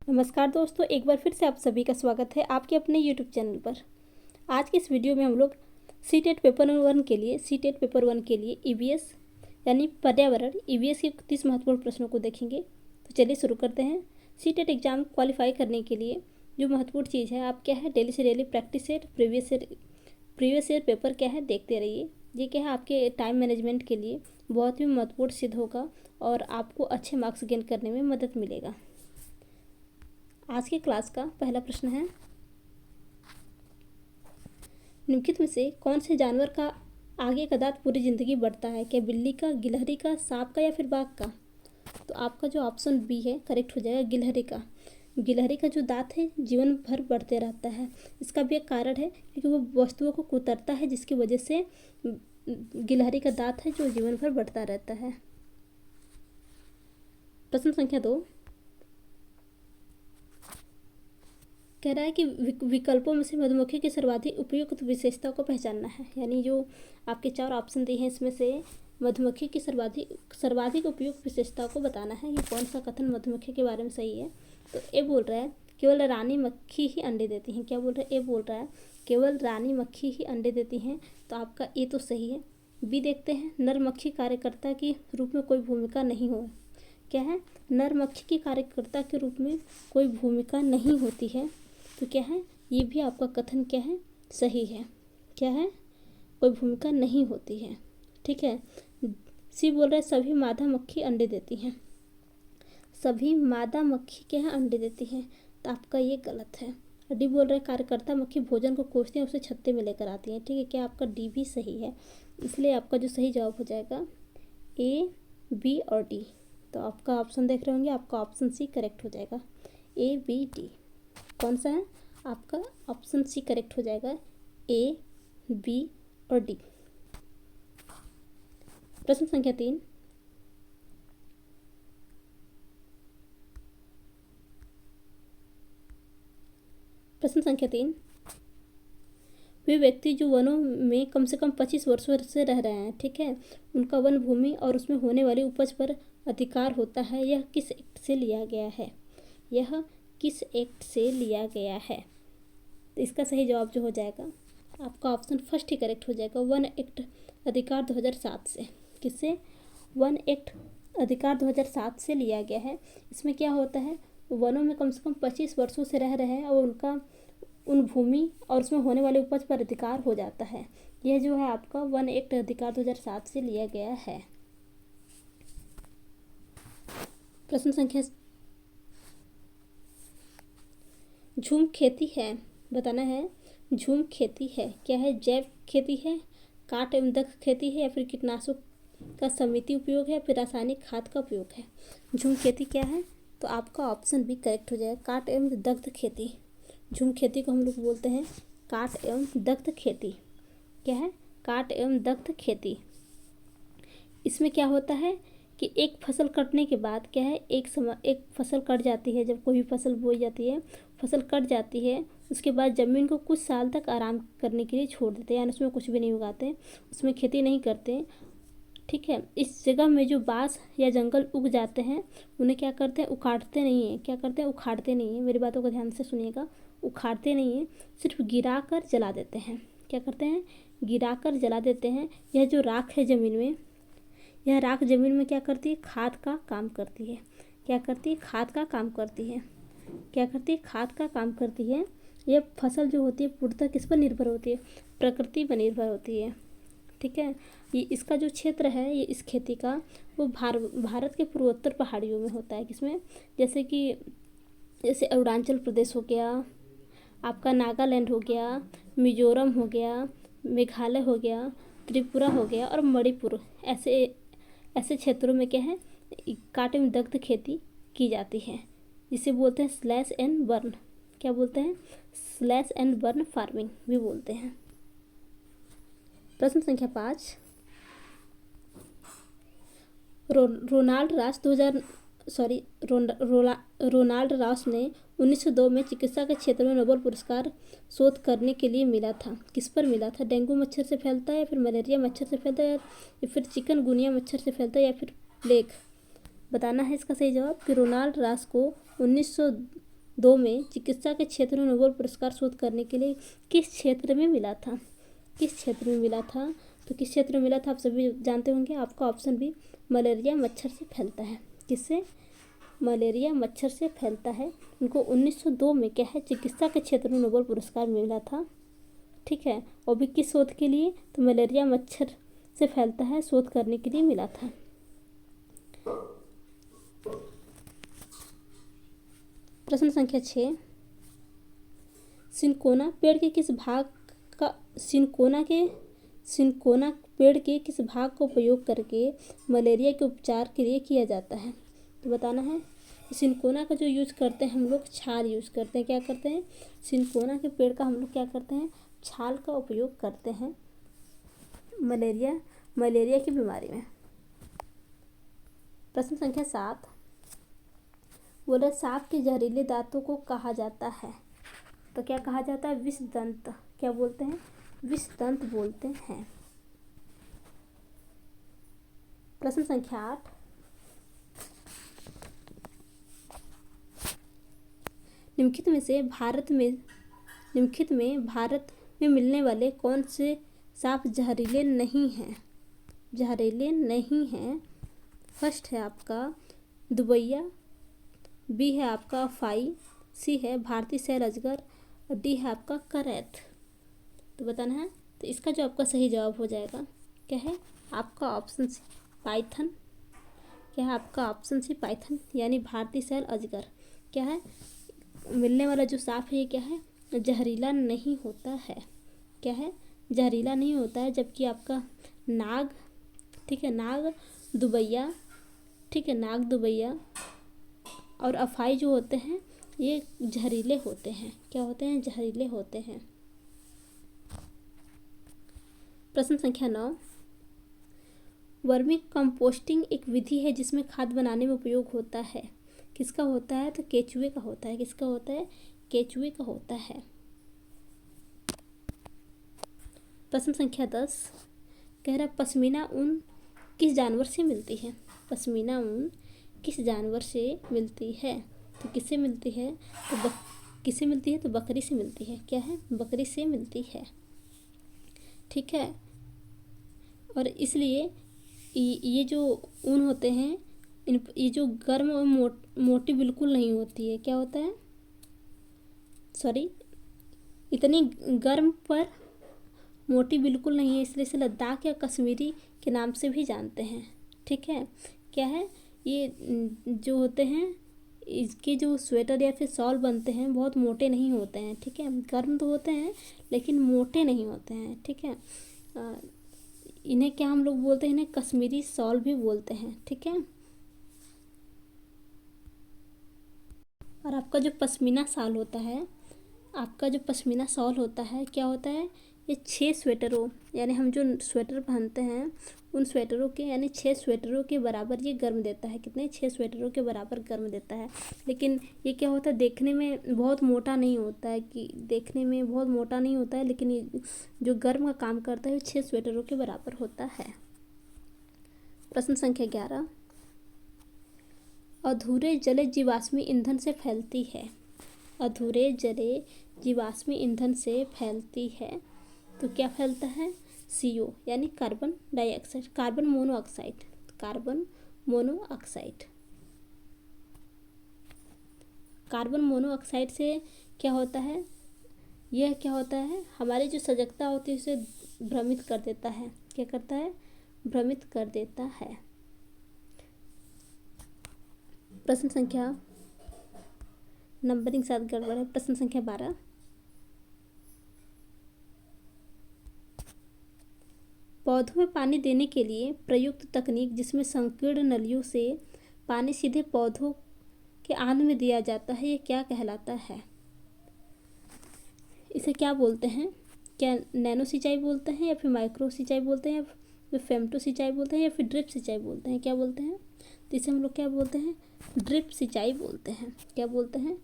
नमस्कार दोस्तों, एक बार फिर से आप सभी का स्वागत है आपके अपने YouTube चैनल पर। आज की इस वीडियो में हम लोग सीटेट पेपर वन के लिए EVS यानी पर्यावरण EVS के 30 महत्वपूर्ण प्रश्नों को देखेंगे। तो चलिए शुरू करते हैं। सीटेट एग्ज़ाम क्वालिफाई करने के लिए जो महत्वपूर्ण चीज़ है, आप क्या है, डेली से daily practice set previous year paper क्या है देखते रहिए। ये क्या है, आपके टाइम मैनेजमेंट के लिए बहुत ही महत्वपूर्ण सिद्ध होगा और आपको अच्छे मार्क्स गेन करने में मदद मिलेगा। आज की क्लास का पहला प्रश्न है, निम्नलिखित में से कौन से जानवर का आगे का दांत पूरी जिंदगी बढ़ता है? क्या बिल्ली का, गिलहरी का, सांप का या फिर बाघ का? तो आपका जो ऑप्शन बी है करेक्ट हो जाएगा, गिलहरी का। गिलहरी का जो दांत है जीवन भर बढ़ते रहता है। इसका भी एक कारण है क्योंकि वो वस्तुओं को कुतरता है, जिसकी वजह से गिलहरी का दांत है जो जीवन भर बढ़ता रहता है। प्रश्न संख्या 2 कह रहा है कि विकल्पों में से मधुमक्खी की सर्वाधिक उपयुक्त विशेषता को पहचानना है। यानी जो आपके 4 ऑप्शन दिए हैं इसमें से मधुमक्खी की सर्वाधिक उपयुक्त विशेषता को बताना है। ये कौन सा कथन मधुमक्खी के बारे में सही है? तो ए बोल रहा है केवल रानी मक्खी ही अंडे देती हैं। क्या बोल रहा है? ए बोल रहा है केवल रानी मक्खी ही अंडे देती हैं। तो आपका ए तो सही है। बी देखते हैं, नर मक्खी कार्यकर्ता के रूप में कोई भूमिका नहीं हो। क्या है? नर मक्खी की कार्यकर्ता के रूप में कोई भूमिका नहीं होती है। तो क्या है, ये भी आपका कथन क्या है, सही है। क्या है? कोई भूमिका नहीं होती है। ठीक है। सी बोल रहा है सभी मादा मक्खी अंडे देती हैं। सभी मादा मक्खी क्या है, अंडे देती हैं। तो आपका ये गलत है। डी बोल रहा है कार्यकर्ता मक्खी भोजन को खोजती हैं, उसे छत्ते में लेकर आती हैं। ठीक है, क्या आपका डी भी सही है? इसलिए आपका जो सही जवाब हो जाएगा ए, बी और डी। तो आपका ऑप्शन देख रहे होंगे, आपका ऑप्शन सी करेक्ट हो जाएगा। ए, बी, डी कौन सा है? आपका ऑप्शन सी करेक्ट हो जाएगा, ए, बी और डी। प्रश्न संख्या 3 वे व्यक्ति जो वनों में कम से कम 25 वर्षों से रह रहे हैं, ठीक है, उनका वन भूमि और उसमें होने वाली उपज पर अधिकार होता है। यह किस एक्ट से लिया गया है? यह किस एक्ट से लिया गया है? तो इसका सही जवाब जो हो जाएगा आपका ऑप्शन फर्स्ट ही करेक्ट हो जाएगा, वन एक्ट अधिकार 2007 से। किससे? वन एक्ट अधिकार 2007 से लिया गया है। इसमें क्या होता है, वनों में कम से कम 25 वर्षों से रह रहे हैं और उनका उन भूमि और उसमें होने वाले उपज पर अधिकार हो जाता है। यह जो है आपका वन एक्ट अधिकार 2007 से लिया गया है। प्रश्न संख्या झूम खेती है, बताना है झूम खेती है। क्या है? जैव खेती है, काट एवं दग्ध खेती है या फिर कीटनाशक का समिति उपयोग है या फिर रासायनिक खाद का उपयोग है? झूम खेती क्या है? तो आपका ऑप्शन भी करेक्ट हो जाएगा, काट एवं दग्ध खेती। झूम खेती को हम लोग बोलते हैं काट एवं दग्ध खेती। क्या है? काट एवं दग्ध खेती। इसमें क्या होता है कि एक फसल कटने के बाद क्या है, एक फसल कट जाती है। जब कोई भी फसल बोई जाती है, फसल कट जाती है, उसके बाद ज़मीन को कुछ साल तक आराम करने के लिए छोड़ देते हैं। यानी उसमें कुछ भी नहीं उगाते, उसमें खेती नहीं करते। ठीक है। इस जगह में जो बाँस या जंगल उग जाते हैं उन्हें क्या करते हैं, उखाड़ते नहीं हैं। क्या करते हैं? उखाड़ते नहीं हैं। मेरी बातों को ध्यान से सुनिएगा, उखाड़ते नहीं हैं, सिर्फ गिरा कर जला देते हैं। क्या करते हैं? गिरा कर जला देते हैं। यह जो राख है ज़मीन में, यह राख ज़मीन में क्या करती है, खाद का काम करती है। क्या करती है? खाद का काम करती है। क्या करती है? खाद का काम करती है। यह फसल जो होती है पूर्णतः किस पर निर्भर होती है? प्रकृति पर निर्भर होती है। ठीक है। ये इसका जो क्षेत्र है, ये इस खेती का, वो भारत के पूर्वोत्तर पहाड़ियों में होता है। किसमें? जैसे अरुणाचल प्रदेश हो गया, आपका नागालैंड हो गया, मिजोरम हो गया, मेघालय हो गया, त्रिपुरा हो गया और मणिपुर, ऐसे क्षेत्रों में क्या है, काट एवं दग्ध खेती की जाती है, जिसे बोलते हैं स्लैश एंड बर्न। क्या बोलते हैं? स्लैश एंड बर्न फार्मिंग भी बोलते हैं। प्रश्न संख्या 5 रोनाल्ड रॉस ने 1902 में चिकित्सा के क्षेत्र में नोबेल पुरस्कार शोध करने के लिए मिला था। किस पर मिला था? डेंगू मच्छर से फैलता है या फिर मलेरिया मच्छर से फैलता है या फिर चिकनगुनिया मच्छर से फैलता है या फिर प्लेग? बताना है इसका सही जवाब कि रोनाल्ड रॉस को 1902 में चिकित्सा के क्षेत्र में नोबेल पुरस्कार शोध करने के लिए किस क्षेत्र में मिला था? किस क्षेत्र में मिला था? तो किस क्षेत्र में मिला था आप सभी जानते होंगे। आपका ऑप्शन बी, मलेरिया मच्छर से फैलता है। किससे? मलेरिया मच्छर से फैलता है। उनको 1902 में क्या है, चिकित्सा के क्षेत्र में नोबेल पुरस्कार मिला था। ठीक है, और भी किस शोध के लिए? तो मलेरिया मच्छर से फैलता है शोध करने के लिए मिला था। प्रश्न संख्या 6, सिनकोना पेड़ के किस भाग का सिनकोना पेड़ के किस भाग का उपयोग करके मलेरिया के उपचार के लिए किया जाता है? तो बताना है। सिनकोना का जो यूज करते हैं हम लोग, छाल यूज करते हैं। क्या करते हैं? सिनकोना के पेड़ का हम लोग क्या करते हैं? छाल का उपयोग करते हैं मलेरिया की बीमारी में। प्रश्न संख्या 7, बोला सांप के जहरीले दांतों को कहा जाता है? तो क्या कहा जाता है? विषदंत। क्या बोलते हैं? विषदंत बोलते हैं। प्रश्न संख्या 8, निम्नलिखित में भारत में मिलने वाले कौन से सांप जहरीले नहीं हैं? जहरीले नहीं हैं। फर्स्ट है आपका दुबैया, बी है आपका अफाई, सी है भारतीय सैल अजगर और डी है आपका करैत। तो बताना है। तो इसका जो आपका सही जवाब हो जाएगा क्या है? आपका ऑप्शन सी पाइथन। क्या है आपका ऑप्शन सी पाइथन, यानी भारतीय सैल अजगर। क्या है? मिलने वाला जो सांप है ये क्या है? जहरीला नहीं होता है। क्या है? जहरीला नहीं होता है। जबकि आपका नाग, ठीक है, नाग दुबैया, ठीक है, नाग दुबैया और अफाई जो होते हैं ये जहरीले होते हैं। क्या होते हैं? जहरीले होते हैं। प्रश्न संख्या 9, वर्मी कंपोस्टिंग एक विधि है जिसमें खाद बनाने में उपयोग होता है। किसका होता है? तो केचुए का होता है। किसका होता है? केचुए का होता है। प्रश्न संख्या 10, कह रहा पश्मीना ऊन किस जानवर से मिलती है? पश्मीना ऊन किस जानवर से मिलती है? तो किससे मिलती है? तो किससे मिलती है? तो बकरी से मिलती है। क्या है? बकरी से मिलती है। ठीक है, और इसलिए ये जो ऊन होते हैं ये जो गर्म और मोटी बिल्कुल नहीं होती है। क्या होता है? सॉरी, इतनी गर्म पर मोटी बिल्कुल नहीं है, इसलिए इसे लद्दाख या कश्मीरी के नाम से भी जानते हैं। ठीक है, क्या है? ये जो होते हैं इसके जो स्वेटर या फिर शॉल बनते हैं बहुत मोटे नहीं होते हैं। ठीक है, गर्म तो होते हैं लेकिन मोटे नहीं होते हैं। ठीक है, इन्हें क्या हम लोग बोलते हैं? इन्हें कश्मीरी शॉल भी बोलते हैं। ठीक है, और आपका जो पश्मीना शॉल होता है, आपका जो पश्मीना शॉल होता है क्या होता है? ये 6 स्वेटरों, यानी हम जो स्वेटर पहनते हैं उन स्वेटरों के, यानी 6 स्वेटरों के बराबर ये गर्म देता है। कितने? 6 स्वेटरों के बराबर गर्म देता है। लेकिन ये क्या होता है? देखने में बहुत मोटा नहीं होता है, कि देखने में बहुत मोटा नहीं होता है, लेकिन ये जो गर्म का काम करता है वो 6 स्वेटरों के बराबर होता है। प्रश्न संख्या 11, अधूरे जले जीवाश्मी ईंधन से फैलती है। अधूरे जले जीवाश्मी ईंधन से फैलती है। तो क्या फैलता है? CO, यानी carbon dioxide, carbon monoxide. Carbon monoxide, carbon monoxide से क्या होता है? यह क्या होता है? हमारी जो सजगता होती है उसे भ्रमित कर देता है। क्या करता है? भ्रमित कर देता है। प्रश्न संख्या, नंबरिंग साथ गड़बड़ है। प्रश्न संख्या 12, पौधों में पानी देने के लिए प्रयुक्त तकनीक जिसमें संकीर्ण नलियों से पानी सीधे पौधों के आंत में दिया जाता है, ये क्या कहलाता है? इसे क्या बोलते हैं? क्या नैनो सिंचाई बोलते हैं, या फिर माइक्रो सिंचाई बोलते हैं, या फिर फेमटो सिंचाई बोलते हैं, या फिर ड्रिप सिंचाई बोलते हैं? क्या बोलते हैं? तो इसे हम लोग क्या बोलते हैं? ड्रिप सिंचाई बोलते हैं। क्या बोलते हैं?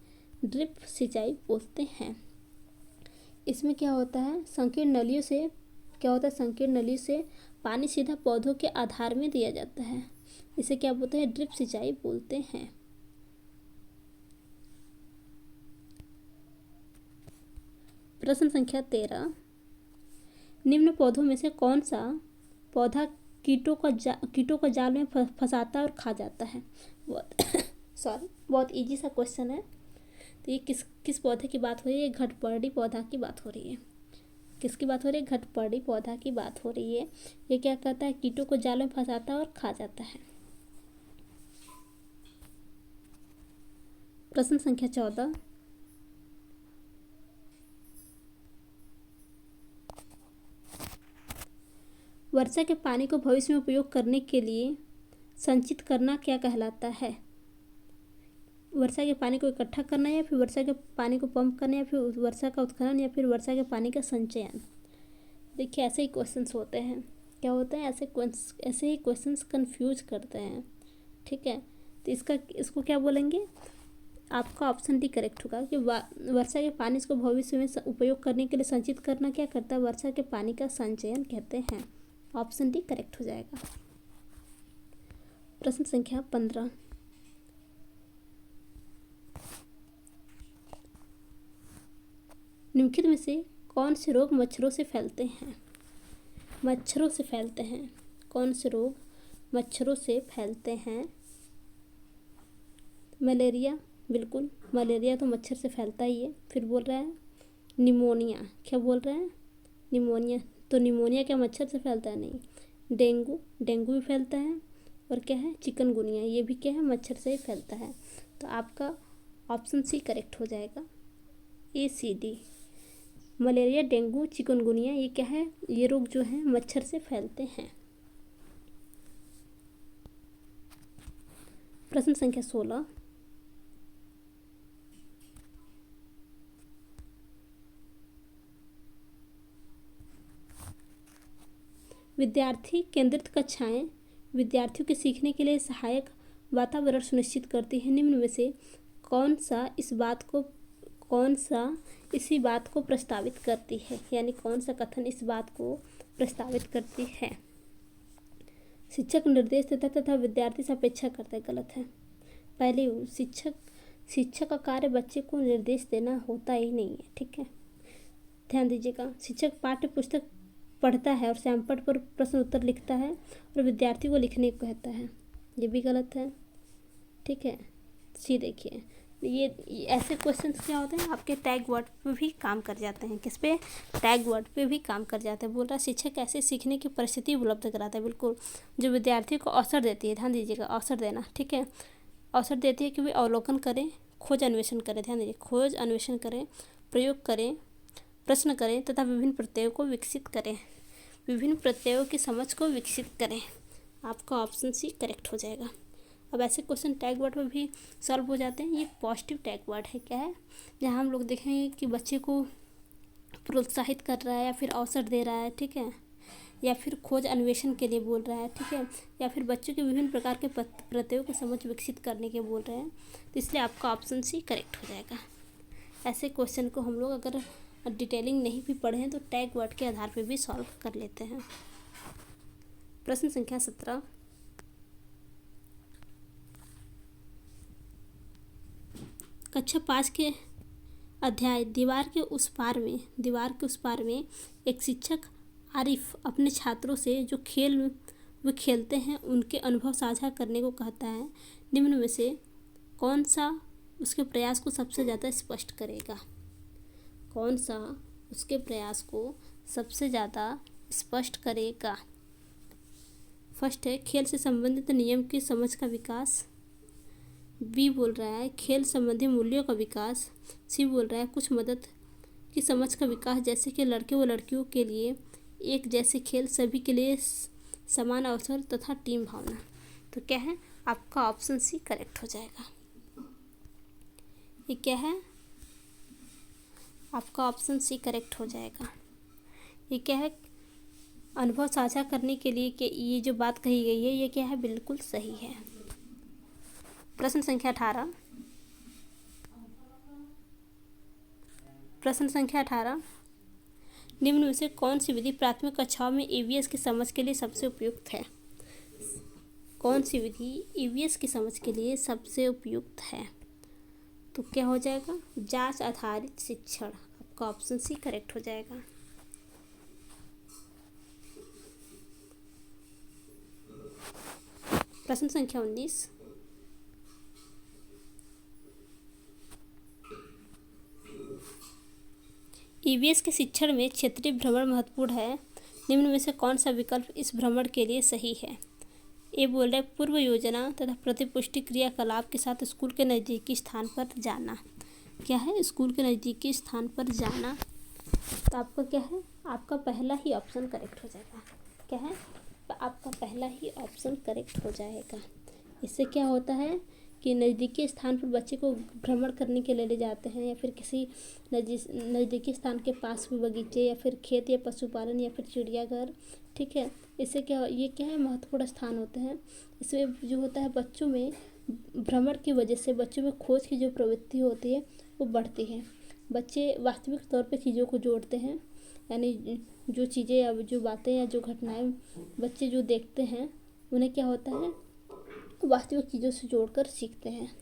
ड्रिप सिंचाई बोलते हैं। इसमें क्या होता है? संकीर्ण नलियों से क्या होता है? संकीर्ण नली से पानी सीधा पौधों के आधार में दिया जाता है। इसे क्या बोलते हैं? ड्रिप सिंचाई बोलते हैं। प्रश्न संख्या 13, निम्न पौधों में से कौन सा पौधा कीटों को जाल में फंसाता है और खा जाता है? बहुत इजी सा क्वेश्चन है। तो ये किस पौधे की बात हो रही है? घटपर्णी पौधा की बात हो रही है। किसकी बात हो रही है? घटपर्णी पौधा की बात हो रही है। ये क्या करता है? कीटों को जाल में फंसाता है और खा जाता है। प्रश्न संख्या 14, वर्षा के पानी को भविष्य में उपयोग करने के लिए संचित करना क्या कहलाता है? वर्षा के पानी को इकट्ठा करना, या फिर वर्षा के पानी को पंप करना, या फिर वर्षा का उत्खनन, या फिर वर्षा के पानी का संचयन? देखिए, ऐसे ही क्वेश्चंस होते हैं। क्या होते हैं? ऐसे ही क्वेश्चंस कंफ्यूज करते हैं। ठीक है, तो इसको क्या बोलेंगे? आपका ऑप्शन डी करेक्ट होगा कि वर्षा के पानी को भविष्य में उपयोग करने के लिए संचित करना क्या करता है? वर्षा के पानी का संचयन कहते हैं। ऑप्शन डी करेक्ट हो जाएगा। प्रश्न संख्या 15, निम्नलिखित में से कौन से रोग मच्छरों से फैलते हैं? मच्छरों से फैलते हैं। कौन से रोग मच्छरों से फैलते हैं? मलेरिया, बिल्कुल मलेरिया तो मच्छर से फैलता ही है। फिर बोल रहा है निमोनिया, क्या बोल रहा है? निमोनिया, तो निमोनिया क्या मच्छर से फैलता है? नहीं। डेंगू भी फैलता है। और क्या है? चिकनगुनिया, ये भी क्या है? मच्छर से ही फैलता है। तो आपका ऑप्शन सी करेक्ट हो जाएगा, ACD। मलेरिया, डेंगू, चिकनगुनिया, ये क्या है? ये रोग जो है मच्छर से फैलते हैं। प्रश्न संख्या 16, विद्यार्थी केंद्रित कक्षाएं विद्यार्थियों के सीखने के लिए सहायक वातावरण सुनिश्चित करती है। निम्न में से कौन सा इसी बात को प्रस्तावित करती है? यानी कौन सा कथन इस बात को प्रस्तावित करती है? शिक्षक निर्देश देता तथा विद्यार्थी से अपेक्षा करता है, गलत है। पहले शिक्षक का कार्य बच्चे को निर्देश देना होता ही नहीं है। ठीक है, ध्यान दीजिएगा। शिक्षक पाठ्य पुस्तक पढ़ता है और सैंपल पर प्रश्न उत्तर लिखता है और विद्यार्थी को लिखने को कहता है, ये भी गलत है। ठीक है, सी देखिए, ये ऐसे क्वेश्चंस क्या होते हैं? आपके टैग वर्ड पे भी काम कर जाते हैं। किस पे? टैग वर्ड पे भी काम कर जाते हैं। बोल रहा शिक्षक ऐसे सीखने की परिस्थिति उपलब्ध कराता है, बिल्कुल, जो विद्यार्थी को अवसर देती है। ध्यान दीजिएगा, अवसर देना। ठीक है, अवसर देती है कि वे अवलोकन करें, खोज अन्वेषण करें। ध्यान दीजिए, खोज अन्वेषण करें, प्रयोग करें, प्रश्न करें तथा विभिन्न प्रत्ययों को विकसित करें। विभिन्न प्रत्ययों की समझ को विकसित करें। आपका ऑप्शन सी करेक्ट हो जाएगा। अब ऐसे क्वेश्चन टैग वर्ड में भी सॉल्व हो जाते हैं। ये पॉजिटिव टैग वर्ड है। क्या है? जहाँ हम लोग देखेंगे कि बच्चे को प्रोत्साहित कर रहा है, या फिर अवसर दे रहा है। ठीक है, या फिर खोज अन्वेषण के लिए बोल रहा है। ठीक है, या फिर बच्चों के विभिन्न प्रकार के प्रत्ययों की समझ विकसित करने के बोल रहे हैं। तो इसलिए आपका ऑप्शन सी करेक्ट हो जाएगा। ऐसे क्वेश्चन को हम लोग अगर डिटेलिंग नहीं भी पढ़ें तो टैग वर्ड के आधार पर भी सॉल्व कर लेते हैं। प्रश्न संख्या 17, कक्षा 5 के अध्याय दीवार के उस पार में एक शिक्षक आरिफ अपने छात्रों से जो खेल वे खेलते हैं उनके अनुभव साझा करने को कहता है। निम्न में से कौन सा उसके प्रयास को सबसे ज़्यादा स्पष्ट करेगा? कौन सा उसके प्रयास को सबसे ज़्यादा स्पष्ट करेगा? फर्स्ट है खेल से संबंधित नियम की समझ का विकास। बी बोल रहा है खेल संबंधी मूल्यों का विकास। सी बोल रहा है कुछ मदद की समझ का विकास, जैसे कि लड़के व लड़कियों के लिए एक जैसे खेल, सभी के लिए समान अवसर तथा टीम भावना। तो क्या है? आपका ऑप्शन सी करेक्ट हो जाएगा। ये क्या है? आपका ऑप्शन सी करेक्ट हो जाएगा। ये क्या है? अनुभव साझा करने के लिए कि ये जो बात कही गई है ये क्या है? बिल्कुल सही है। प्रश्न संख्या 18, निम्न में से कौन सी विधि प्राथमिक कक्षाओं में EVS की समझ के लिए सबसे उपयुक्त है? कौन सी विधि EVS की समझ के लिए सबसे उपयुक्त है? तो क्या हो जाएगा? जांच आधारित शिक्षण। आपका ऑप्शन सी करेक्ट हो जाएगा। प्रश्न संख्या 19। ईवीएस के शिक्षण में क्षेत्रीय भ्रमण महत्वपूर्ण है। निम्न में से कौन सा विकल्प इस भ्रमण के लिए सही है? ए बोल रहा है पूर्व योजना तथा प्रतिपुष्टि क्रियाकलाप के साथ स्कूल के नज़दीकी स्थान पर जाना। क्या है? स्कूल के नज़दीकी स्थान पर जाना। तो आपका क्या है? आपका पहला ही ऑप्शन करेक्ट हो जाएगा। क्या है? तो आपका पहला ही ऑप्शन करेक्ट हो जाएगा। इससे क्या होता है कि नज़दीकी स्थान पर बच्चे को भ्रमण करने के लिए ले जाते हैं, या फिर किसी नज़दीकी स्थान के पास भी बगीचे या फिर खेत या पशुपालन या फिर चिड़ियाघर। ठीक है, इससे क्या, ये क्या है, महत्वपूर्ण स्थान होते हैं। इसमें जो होता है बच्चों में भ्रमण की वजह से बच्चों में खोज की जो प्रवृत्ति होती है वो बढ़ती है। बच्चे वास्तविक तौर पे चीज़ों को जोड़ते हैं, यानी जो चीज़ें या जो बातें या जो घटनाएं बच्चे जो देखते हैं उन्हें क्या होता है, वास्तविक चीज़ों से जोड़कर सीखते हैं।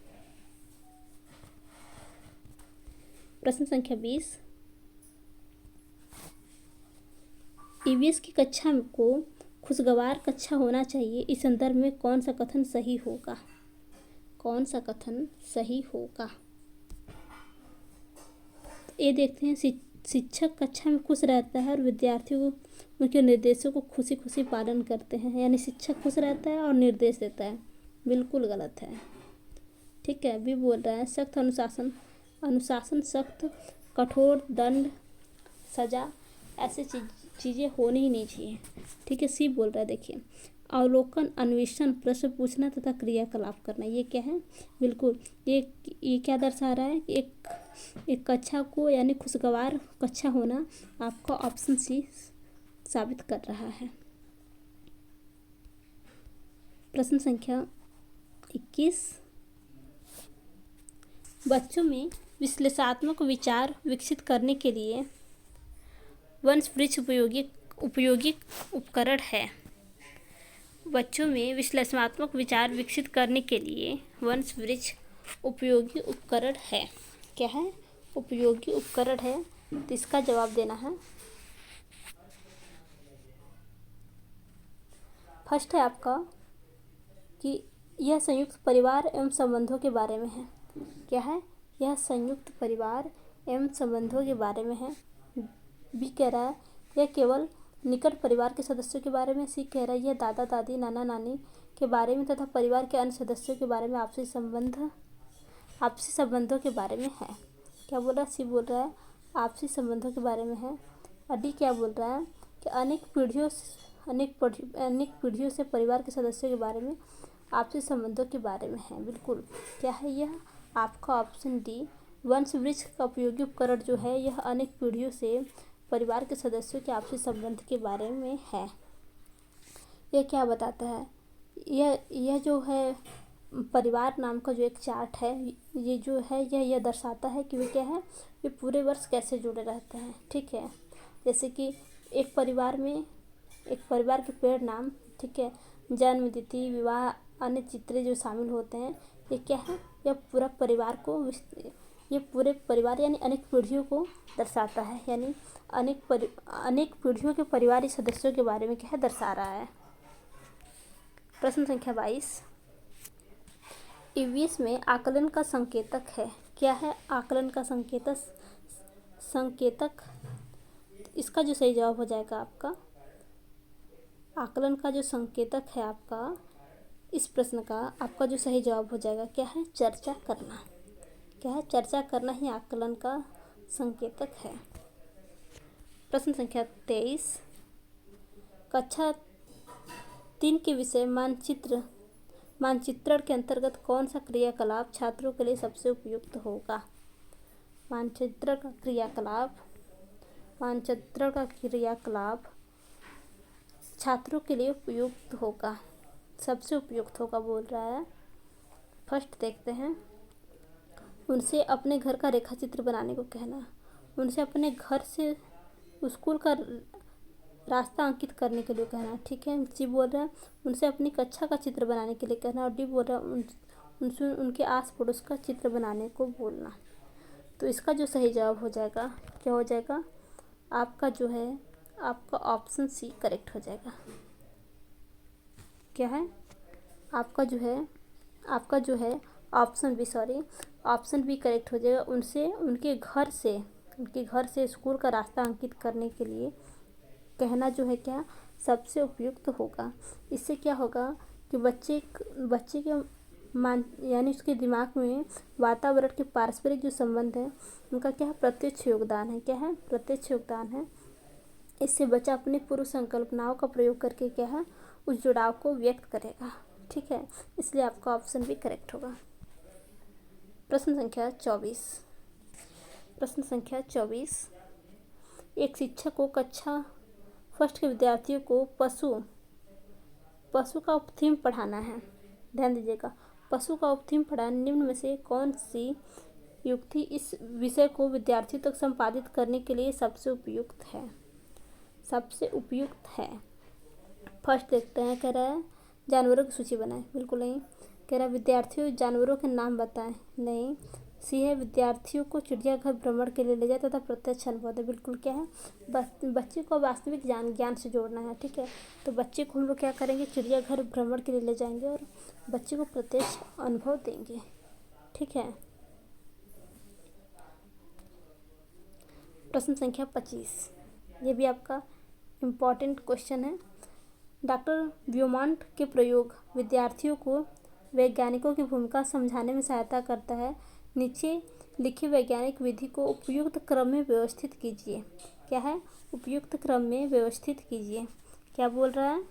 प्रश्न संख्या 20। ईवीएस की कक्षा को खुशगवार कक्षा होना चाहिए, इस संदर्भ में कौन सा कथन सही होगा? कौन सा कथन सही होगा? ये देखते हैं, शिक्षक कक्षा में खुश रहता है और विद्यार्थियों उनके निर्देशों को खुशी खुशी पालन करते हैं। यानी शिक्षक खुश रहता है और निर्देश देता है। बिल्कुल गलत है। ठीक है, बी बोल रहा है सख्त अनुशासन सख्त, कठोर दंड, सजा, ऐसी चीज़ें होनी ही नहीं चाहिए। ठीक है, सी बोल रहा है देखिए अवलोकन, अन्वेषण, प्रश्न पूछना तथा क्रियाकलाप करना। ये क्या है? बिल्कुल ये क्या दर्शा रहा है? एक कक्षा को यानी खुशगवार कक्षा होना आपका ऑप्शन सी साबित कर रहा है। प्रश्न संख्या 21। बच्चों में विश्लेषणात्मक विचार विकसित करने के लिए वंश वृक्ष उपयोगी उपकरण है। बच्चों में विश्लेषणात्मक विचार विकसित करने के लिए वंश वृक्ष उपयोगी उपकरण है। क्या है? उपयोगी उपकरण है। तो इसका जवाब देना है। फर्स्ट है आपका कि यह संयुक्त परिवार एवं संबंधों के बारे में है। क्या है? यह संयुक्त परिवार एवं संबंधों के बारे में है। बी कह रहा है यह केवल निकट परिवार के सदस्यों के बारे में। सी कह रहा है यह दादा दादी नाना नानी के बारे में तथा परिवार के अन्य सदस्यों के बारे में आपसी संबंधों के बारे में है। क्या बोल रहा है? सी बोल रहा है आपसी संबंधों के बारे में है। और डी क्या बोल रहा है कि अनेक पीढ़ियों से परिवार के सदस्यों के बारे में आपसी संबंधों के बारे में है। बिल्कुल क्या है यह आपका ऑप्शन डी वंश वृक्ष का उपयोगी उपकरण जो है यह अनेक पीढ़ियों से परिवार के सदस्यों के आपसी संबंध के बारे में है। यह क्या बताता है? यह जो है परिवार नाम का जो एक चार्ट है, ये जो है यह दर्शाता है कि वे क्या है, वे पूरे वर्ष कैसे जुड़े रहते हैं। ठीक है, जैसे कि एक परिवार के पेड़ नाम, ठीक है, जन्म तिथि, विवाह, अन्य चित्रें जो शामिल होते हैं, ये क्या है, यह पूरे परिवार यानी अनेक पीढ़ियों को दर्शाता है। यानी अनेक पीढ़ियों के परिवार सदस्यों के बारे में क्या है, दर्शा रहा है। प्रश्न संख्या 22। ईवीएस में आकलन का संकेतक है। क्या है आकलन का संकेतक? इसका जो सही जवाब हो जाएगा आपका, आकलन का जो संकेतक है आपका इस प्रश्न का, आपका जो सही जवाब हो जाएगा क्या है, चर्चा करना। क्या है? चर्चा करना ही आकलन का संकेतक है। प्रश्न संख्या 23। कक्षा 3 के विषय मानचित्रण के अंतर्गत कौन सा क्रियाकलाप छात्रों के लिए सबसे उपयुक्त होगा? मानचित्रण का क्रियाकलाप छात्रों के लिए उपयुक्त होगा, सबसे उपयुक्त होगा बोल रहा है। फर्स्ट देखते हैं, उनसे अपने घर का रेखा चित्र बनाने को कहना, उनसे अपने घर से स्कूल का रास्ता अंकित करने के लिए कहना। ठीक है, सी बोल रहा है उनसे अपनी कक्षा का चित्र बनाने के लिए कहना। और डी बोल रहा है उनसे उनके आस पड़ोस का चित्र बनाने को बोलना। तो इसका जो सही जवाब हो जाएगा क्या हो जाएगा, आपका जो है आपका ऑप्शन सी करेक्ट हो जाएगा। क्या है आपका जो है ऑप्शन बी करेक्ट हो जाएगा। उनके घर से स्कूल का रास्ता अंकित करने के लिए कहना जो है क्या सबसे उपयुक्त होगा। इससे क्या होगा कि बच्चे के मान यानी उसके दिमाग में वातावरण के पारस्परिक जो संबंध है उनका क्या है प्रत्यक्ष योगदान है। क्या है प्रत्यक्ष योगदान है। इससे बच्चा अपनी पूर्व संकल्पनाओं का प्रयोग करके क्या है उस जुड़ाव को व्यक्त करेगा। ठीक है, इसलिए आपका ऑप्शन भी करेक्ट होगा। प्रश्न संख्या 24। एक शिक्षक को कक्षा फर्स्ट के विद्यार्थियों को पशु का उपथीम पढ़ाना है। ध्यान दीजिएगा, पशु का उपथीम पढ़ाना निम्न में से कौन सी युक्ति इस विषय को विद्यार्थियों तक संपादित करने के लिए सबसे उपयुक्त है। फर्स्ट देखते हैं, कह रहा है जानवरों की सूची बनाएं। बिल्कुल नहीं। कह रहा है विद्यार्थियों जानवरों के नाम बताएं। नहीं। सी है विद्यार्थियों को चिड़ियाघर भ्रमण के लिए ले जाए तथा प्रत्यक्ष अनुभव दे। बिल्कुल क्या है बच्चे को वास्तविक ज्ञान से जोड़ना है। ठीक है, तो बच्चे को हम लोग क्या करेंगे चिड़ियाघर भ्रमण के लिए ले जाएंगे और बच्चे को प्रत्यक्ष अनुभव देंगे। ठीक है। प्रश्न संख्या 25, ये भी आपका इम्पॉर्टेंट क्वेश्चन है। डॉक्टर व्योमांट के प्रयोग विद्यार्थियों को वैज्ञानिकों की भूमिका समझाने में सहायता करता है। नीचे लिखी वैज्ञानिक विधि को उपयुक्त क्रम में व्यवस्थित कीजिए। क्या है उपयुक्त क्रम में व्यवस्थित कीजिए। क्या बोल रहा है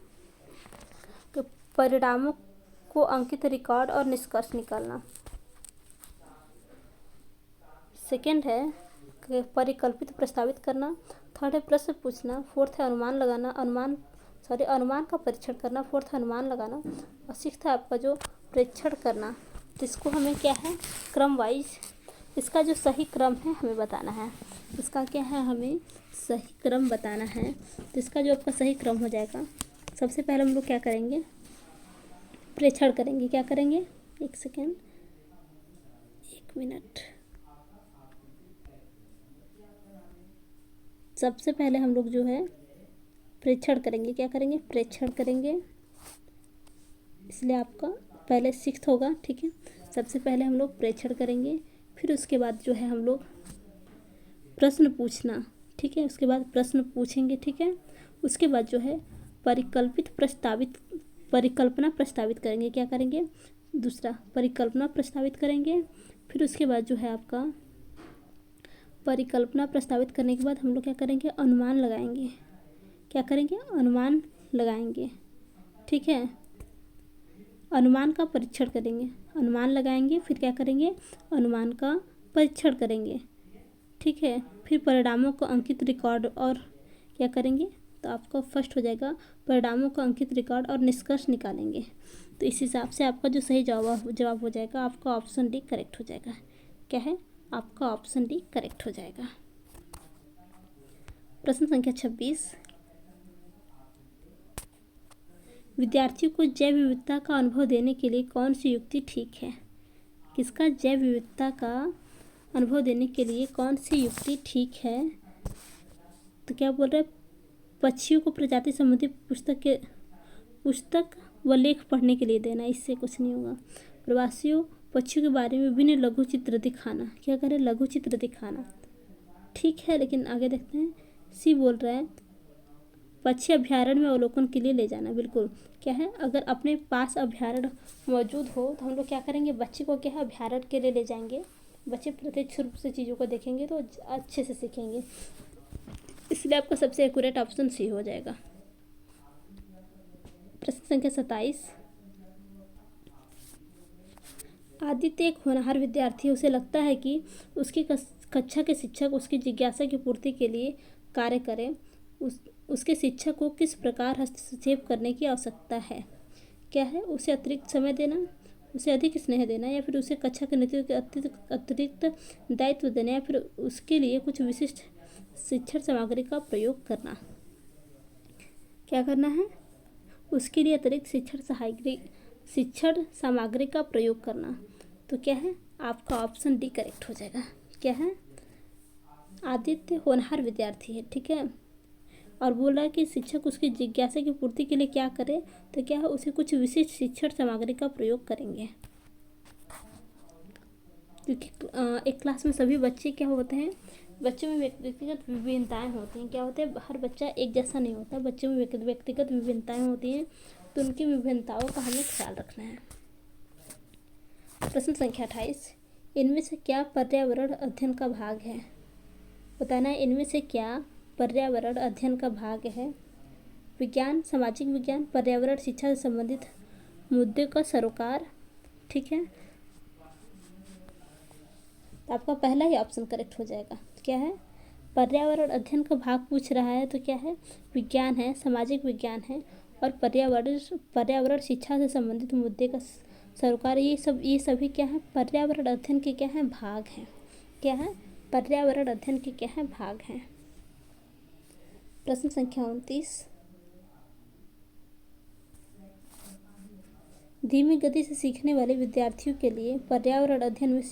कि परिणामों को अंकित रिकॉर्ड और निष्कर्ष निकालना। सेकंड है परिकल्पित प्रस्तावित करना। थर्ड है प्रश्न पूछना। फोर्थ है अनुमान लगाना। अनुमान का परीक्षण करना। फोर्थ है अनुमान लगाना और सिक्स्थ है आपका जो परीक्षण करना। तो इसको हमें क्या है क्रम वाइज इसका जो सही क्रम है हमें बताना है। इसका क्या है हमें सही क्रम बताना है। तो इसका जो आपका सही क्रम हो जाएगा, सबसे पहले हम लोग क्या करेंगे प्रेक्षण करेंगे। क्या करेंगे, एक सेकेंड, एक मिनट। सबसे पहले हम लोग जो है प्रेक्षण करेंगे। क्या करेंगे प्रेक्षण करेंगे, इसलिए आपका पहले सिक्स्थ होगा। ठीक है, सबसे पहले हम लोग प्रेक्षण करेंगे, फिर उसके बाद जो है हम लोग प्रश्न पूछना। ठीक है, उसके बाद प्रश्न पूछेंगे। ठीक है, उसके बाद जो है परिकल्पना प्रस्तावित करेंगे। क्या करेंगे दूसरा परिकल्पना प्रस्तावित करेंगे। फिर उसके बाद जो है आपका परिकल्पना प्रस्तावित करने के बाद हम लोग क्या करेंगे अनुमान लगाएंगे। क्या करेंगे अनुमान लगाएंगे। ठीक है, अनुमान का परीक्षण करेंगे, अनुमान लगाएंगे, फिर क्या करेंगे अनुमान का परीक्षण करेंगे। ठीक है, फिर परिणामों को अंकित रिकॉर्ड और क्या करेंगे, तो आपका फर्स्ट हो जाएगा परिणामों को अंकित रिकॉर्ड और निष्कर्ष निकालेंगे। तो इस हिसाब से आपका जो सही जवाब हो जाएगा आपका ऑप्शन डी करेक्ट हो जाएगा। क्या है आपका ऑप्शन डी करेक्ट हो जाएगा। प्रश्न संख्या 26, विद्यार्थियों को जैव विविधता का अनुभव देने के लिए कौन सी युक्ति ठीक है। किसका जैव विविधता का अनुभव देने के लिए कौन सी युक्ति ठीक है। तो क्या बोल रहे हैं पक्षियों को प्रजाति संबंधी पुस्तक व लेख पढ़ने के लिए देना। इससे कुछ नहीं होगा। प्रवासियों पक्षियों के बारे में विभिन्न लघु चित्र दिखाना। क्या करें लघु चित्र दिखाना। ठीक है, लेकिन आगे देखते हैं। सी बोल रहा है पक्षी अभ्यारण्य में अवलोकन के लिए ले जाना। बिल्कुल क्या है अगर अपने पास अभ्यारण्य मौजूद हो तो हम लोग क्या करेंगे बच्चे को क्या है अभ्यारण्य के लिए ले जाएंगे। बच्चे प्रत्यक्ष रूप से चीज़ों को देखेंगे तो अच्छे से सीखेंगे। इसलिए आपका सबसे एक्यूरेट ऑप्शन सी हो जाएगा। प्रश्न संख्या 27, आदित्य एक होनहार विद्यार्थी। उसे लगता है कि उसकी कक्षा के शिक्षक उसकी जिज्ञासा की पूर्ति के लिए कार्य करें। उसके शिक्षक को किस प्रकार हस्तक्षेप करने की आवश्यकता है। क्या है उसे अतिरिक्त समय देना, उसे अधिक स्नेह देना, या फिर उसे कक्षा के नेतृत्व के अतिरिक्त दायित्व देना, या फिर उसके लिए कुछ विशिष्ट शिक्षण सामग्री का प्रयोग करना। क्या करना है उसके लिए अतिरिक्त शिक्षण सामग्री का प्रयोग करना। तो क्या है आपका ऑप्शन डी करेक्ट हो जाएगा। क्या है, आदित्य होनहार विद्यार्थी है, ठीक है। और बोल रहा है कि शिक्षक उसकी जिज्ञासा की पूर्ति के लिए क्या करे, तो क्या है, उसे कुछ विशिष्ट शिक्षण सामग्री का प्रयोग करेंगे। क्योंकि एक क्लास में सभी बच्चे क्या होते हैं, बच्चों में व्यक्तिगत विभिन्नताएं होती हैं। क्या होते हैं, हर बच्चा एक जैसा नहीं होता, बच्चों में व्यक्तिगत विभिन्नताएं होती हैं, तो उनकी विभिन्नताओं का हमें ख्याल रखना है। प्रश्न संख्या 28, इनमें से क्या पर्यावरण अध्ययन का भाग है। बताना है इनमें से क्या पर्यावरण अध्ययन का भाग है। विज्ञान, सामाजिक विज्ञान, पर्यावरण शिक्षा से संबंधित मुद्दे का सरोकार, ठीक है। तो आपका पहला ही ऑप्शन करेक्ट हो जाएगा। क्या है, पर्यावरण अध्ययन का भाग पूछ रहा है, तो क्या है, विज्ञान है, सामाजिक विज्ञान है और पर्यावरण शिक्षा से संबंधित मुद्दे का सरोकार, ये सभी क्या है, पर्यावरण अध्ययन के क्या है, भाग हैं। क्या है, पर्यावरण अध्ययन के क्या है, भाग हैं। प्रश्न संख्या 29, धीमी गति से सीखने वाले विद्यार्थियों के लिए पर्यावरण अध्ययन में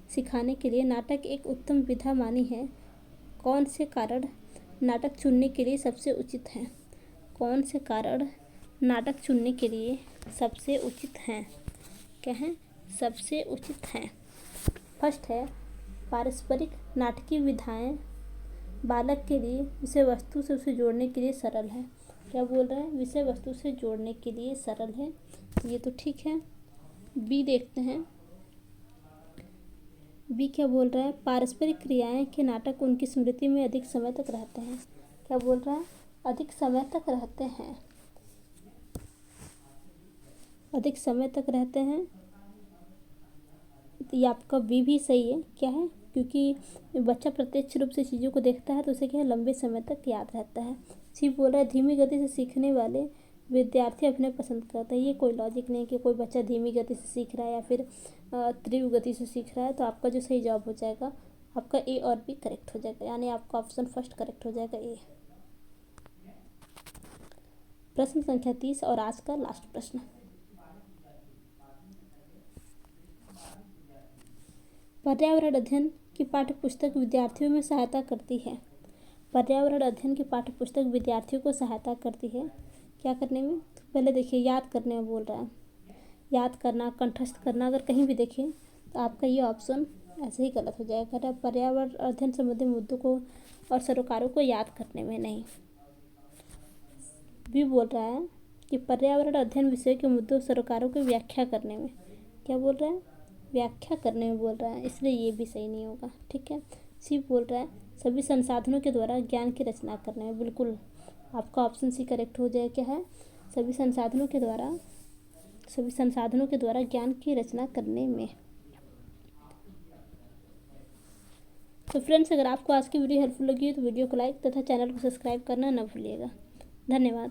सिखाने के लिए नाटक एक उत्तम विधा मानी है। कौन से कारण नाटक चुनने के लिए सबसे उचित हैं। कौन से कारण नाटक चुनने के लिए सबसे उचित हैं। क्या है, सबसे उचित हैं। फर्स्ट है, पारस्परिक नाटकीय विधाएं बालक के लिए विषय वस्तु से उसे जोड़ने के लिए सरल है। क्या बोल रहा है, विषय वस्तु से जोड़ने के लिए सरल है, ये तो ठीक है। बी देखते हैं, बी क्या बोल रहा है, पारस्परिक क्रियाएं के नाटक उनकी स्मृति में अधिक समय तक रहते हैं। क्या बोल रहा है, अधिक समय तक रहते हैं, अधिक समय तक रहते हैं। तो ये आपका बी भी सही है। क्या है, क्योंकि बच्चा प्रत्यक्ष रूप से चीज़ों को देखता है तो उसे क्या है, लंबे समय तक याद रहता है। सी बोल रहा है, धीमी गति से सीखने वाले विद्यार्थी अपने पसंद करते हैं। ये कोई लॉजिक नहीं कि कोई बच्चा धीमी गति से सीख रहा है या फिर तीव्र गति से सीख रहा है। तो आपका जो सही जवाब हो जाएगा, आपका ए और बी करेक्ट हो जाएगा, यानी आपका ऑप्शन फर्स्ट करेक्ट हो जाएगा, ए। प्रश्न संख्या 30 और आज का लास्ट प्रश्न, पर्यावरण अध्ययन की पाठ्य पुस्तक विद्यार्थियों में सहायता करती है। पर्यावरण अध्ययन की पाठ्य पुस्तक विद्यार्थियों को सहायता करती है क्या करने में, तो पहले देखिए याद करने में बोल रहा है, याद करना, कंठस्थ करना, अगर कहीं भी देखें तो आपका ये ऑप्शन ऐसे ही गलत हो जाएगा। पर्यावरण अध्ययन संबंधी मुद्दों को और सरोकारों को याद करने में नहीं। भी बोल रहा है कि पर्यावरण अध्ययन विषय के मुद्दों सरोकारों की व्याख्या करने में। क्या बोल रहा है, व्याख्या करने में बोल रहा है, इसलिए ये भी सही नहीं होगा, ठीक है। सी बोल रहा है सभी संसाधनों के द्वारा ज्ञान की रचना करने में, बिल्कुल आपका ऑप्शन सी करेक्ट हो जाए। क्या है, सभी संसाधनों के द्वारा ज्ञान की रचना करने में। तो फ्रेंड्स, अगर आपको आज की वीडियो हेल्पफुल लगी हो तो वीडियो को लाइक तथा चैनल को सब्सक्राइब करना न भूलिएगा। धन्यवाद।